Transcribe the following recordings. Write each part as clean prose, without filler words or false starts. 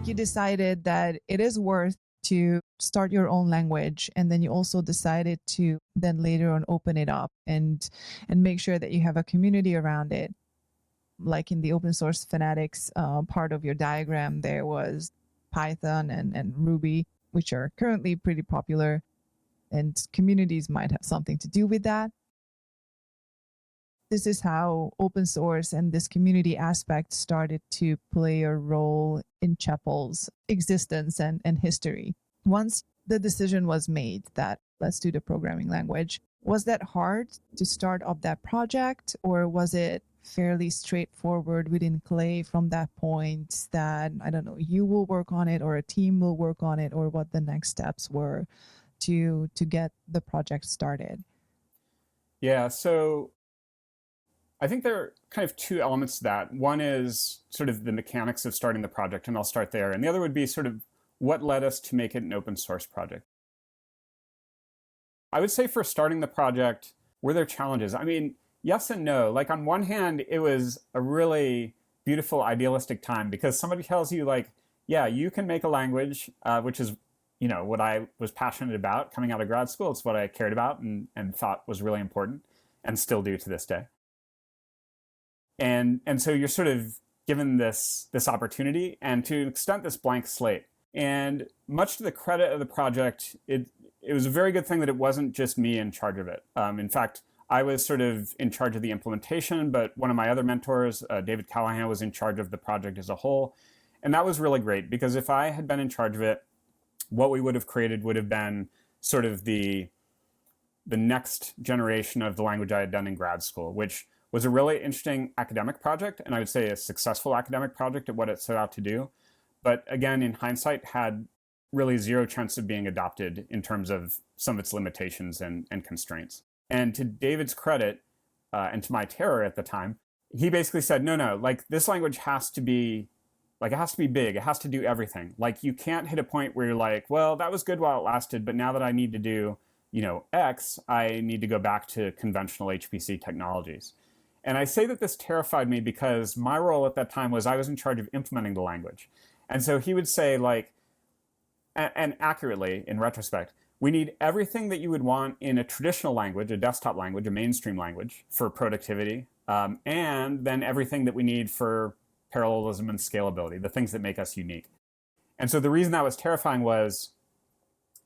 you decided that it is worth to start your own language, and then you also decided to then later on open it up and make sure that you have a community around it. Like in the open source fanatics part of your diagram, there was Python and Ruby, which are currently pretty popular, and communities might have something to do with that. This is how open source and this community aspect started to play a role in Chapel's existence and history. Once the decision was made that let's do the programming language, was that hard to start up that project, or was it fairly straightforward within Clay from that point that, I don't know, you will work on it or a team will work on it, or what the next steps were to get the project started? Yeah, so I think there are kind of two elements to that. One is sort of the mechanics of starting the project, and I'll start there. And the other would be sort of what led us to make it an open source project. I would say for starting the project, were there challenges? I mean, yes and no. Like on one hand, it was a really beautiful, idealistic time because somebody tells you like, yeah, you can make a language, which is, you know, what I was passionate about coming out of grad school. It's what I cared about and thought was really important and still do to this day. And so you're sort of given this opportunity and to an extent this blank slate. And much to the credit of the project, it was a very good thing that it wasn't just me in charge of it. In fact, I was sort of in charge of the implementation, but one of my other mentors, David Callahan, was in charge of the project as a whole. And that was really great because if I had been in charge of it, what we would have created would have been sort of the next generation of the language I had done in grad school, which was a really interesting academic project, and I would say a successful academic project at what it set out to do. But again, in hindsight, had really zero chance of being adopted in terms of some of its limitations and constraints. And to David's credit, and to my terror at the time, he basically said, no, like this language has to be, like it has to be big, it has to do everything. Like you can't hit a point where you're like, well, that was good while it lasted, but now that I need to do, you know, X, I need to go back to conventional HPC technologies. And I say that this terrified me because my role at that time was I was in charge of implementing the language. And so he would say like, and accurately in retrospect, we need everything that you would want in a traditional language, a desktop language, a mainstream language for productivity, and then everything that we need for parallelism and scalability, the things that make us unique. And so the reason that was terrifying was,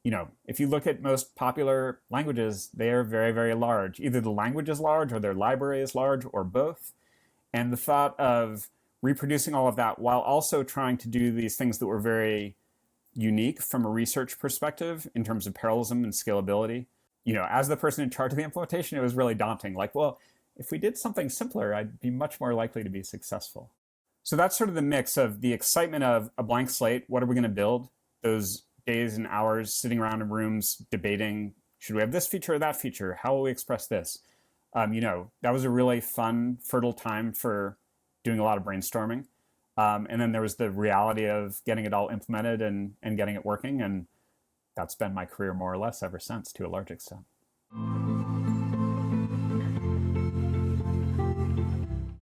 you know, if you look at most popular languages, they are very, very large. Either the language is large or their library is large or both. And the thought of reproducing all of that while also trying to do these things that were very unique from a research perspective in terms of parallelism and scalability, you know, as the person in charge of the implementation, it was really daunting. Like, well, if we did something simpler, I'd be much more likely to be successful. So that's sort of the mix of the excitement of a blank slate. What are we going to build? Those days and hours sitting around in rooms debating, should we have this feature or that feature? How will we express this? You know, that was a really fun, fertile time for doing a lot of brainstorming. And then there was the reality of getting it all implemented and getting it working. And that's been my career more or less ever since, to a large extent.